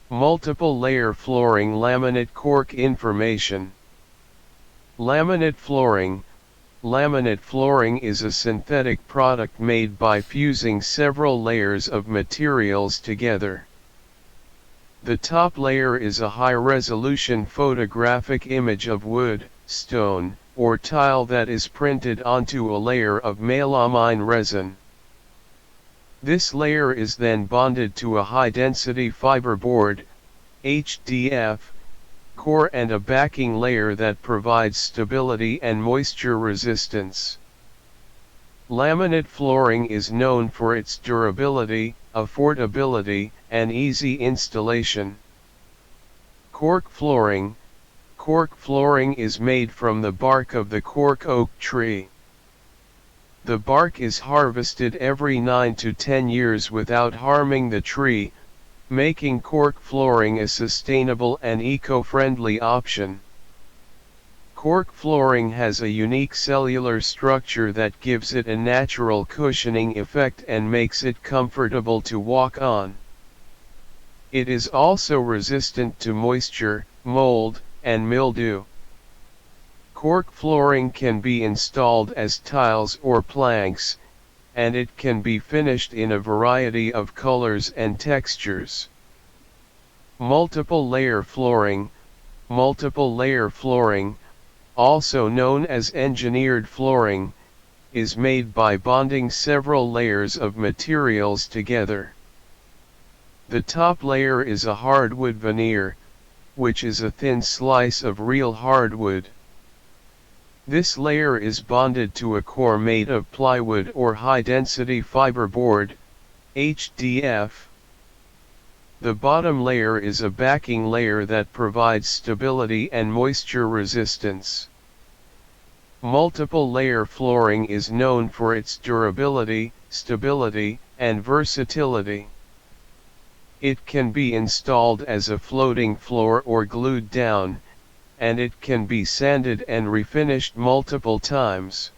Multiple layer flooring. Laminate cork information. Laminate flooring. Laminate flooring is a synthetic product made by fusing several layers of materials together. The top layer is a high-resolution photographic image of wood, stone, or tile that is printed onto a layer of melamine resin. This layer is then bonded to a high-density fiberboard, HDF, core and a backing layer that provides stability and moisture resistance. Laminate flooring is known for its durability, affordability, and easy installation. Cork flooring. Cork flooring is made from the bark of the cork oak tree. The bark is harvested every 9 to 10 years without harming the tree, making cork flooring a sustainable and eco-friendly option. Cork flooring has a unique cellular structure that gives it a natural cushioning effect and makes it comfortable to walk on. It is also resistant to moisture, mold, and mildew. Cork flooring can be installed as tiles or planks, and it can be finished in a variety of colors and textures. Multiple layer flooring. Multiple layer flooring, also known as engineered flooring, is made by bonding several layers of materials together. The top layer is a hardwood veneer, which is a thin slice of real hardwood. This layer is bonded to a core made of plywood or high-density fiberboard, HDF. The bottom layer is a backing layer that provides stability and moisture resistance. Multiple layer flooring is known for its durability, stability, and versatility. It can be installed as a floating floor or glued down, and it can be sanded and refinished multiple times.